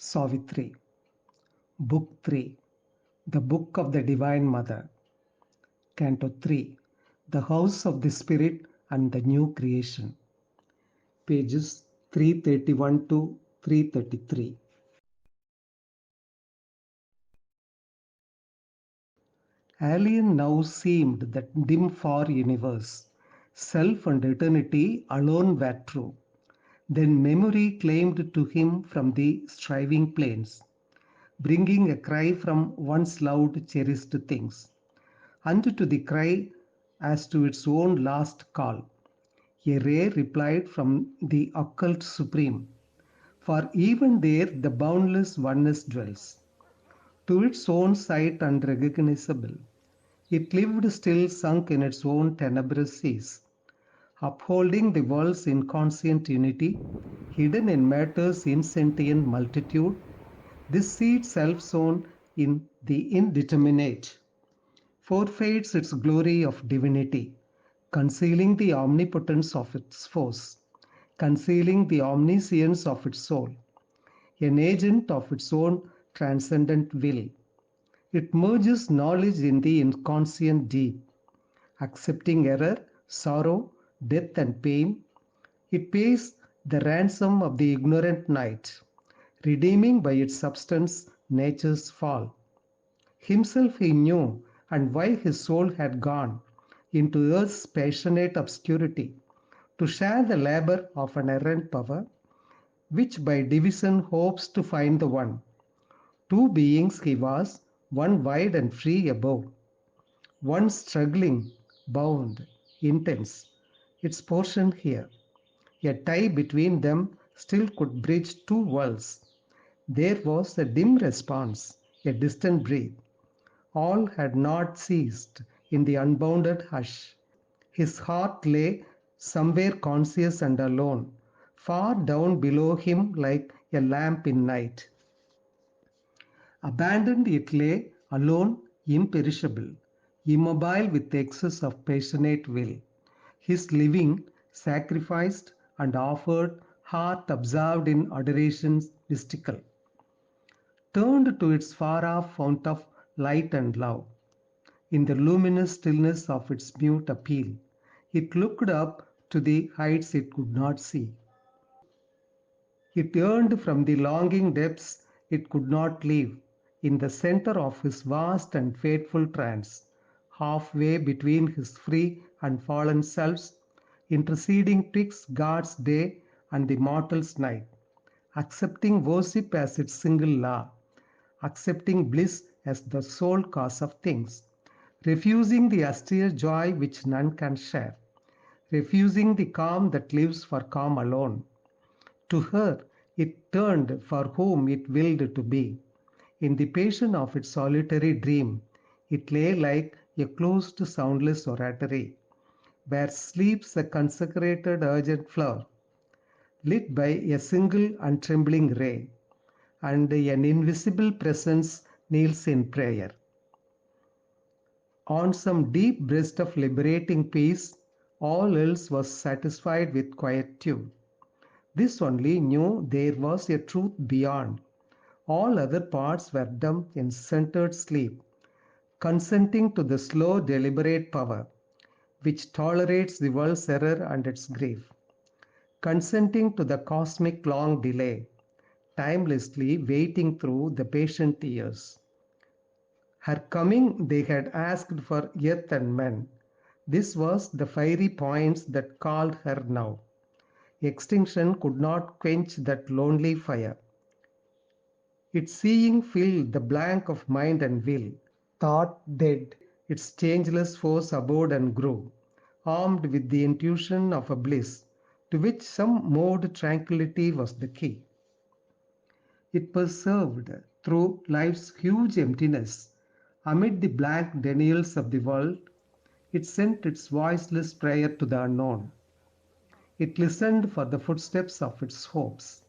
Savitri, Book 3, The Book of the Divine Mother, Canto 3, The House of the Spirit and the New Creation, pages 331 to 333. Alien now seemed that dim far universe, self and eternity alone were true. Then memory claimed to him from the striving plains, bringing a cry from once loved cherished things, and to the cry as to its own last call. A ray replied from the occult supreme, for even there the boundless oneness dwells. To its own sight unrecognizable, it lived still sunk in its own tenebrous seas, upholding the world's inconscient unity, hidden in matter's insentient multitude, this seed self-sown in the indeterminate, forfeits its glory of divinity, concealing the omnipotence of its force, concealing the omniscience of its soul, an agent of its own transcendent will. It merges knowledge in the inconscient deep, accepting error, sorrow, death, and pain. It pays the ransom of the ignorant night, redeeming by its substance nature's fall. Himself he knew, and why his soul had gone into earth's passionate obscurity, to share the labor of an errant power, which by division hopes to find the one. Two beings he was, one wide and free above, one struggling, bound, intense, its portion here. A tie between them still could bridge two worlds. There was a dim response, a distant breath. All had not ceased in the unbounded hush. His heart lay somewhere conscious and alone, far down below him like a lamp in night. Abandoned it lay, alone, imperishable, immobile with excess of passionate will. His living, sacrificed and offered, heart absorbed in adoration mystical, turned to its far-off fount of light and love. In the luminous stillness of its mute appeal, it looked up to the heights it could not see. It yearned from the longing depths it could not leave, in the center of his vast and fateful trance, halfway between his free and fallen selves, interceding twixt God's day and the mortal's night, accepting worship as its single law, accepting bliss as the sole cause of things, refusing the austere joy which none can share, refusing the calm that lives for calm alone. To her it turned for whom it willed to be. In the passion of its solitary dream, it lay like a closed soundless oratory, where sleeps a consecrated urgent flower, lit by a single untrembling ray, and an invisible presence kneels in prayer. On some deep breast of liberating peace, all else was satisfied with quietude. This only knew there was a truth beyond. All other parts were dumb in centered sleep, consenting to the slow, deliberate power which tolerates the world's error and its grief, consenting to the cosmic long delay, timelessly waiting through the patient years. Her coming they had asked for earth and men. This was the fiery points that called her now. Extinction could not quench that lonely fire. Its seeing filled the blank of mind and will. Thought dead, its changeless force abode and grew, armed with the intuition of a bliss, to which some moved tranquillity was the key. It persevered through life's huge emptiness. Amid the blank denials of the world, it sent its voiceless prayer to the unknown. It listened for the footsteps of its hopes,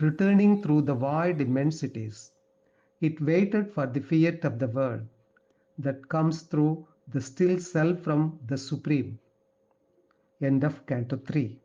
returning through the wide immensities. It waited for the fiat of the world that comes through the still self from the Supreme. End of Canto 3.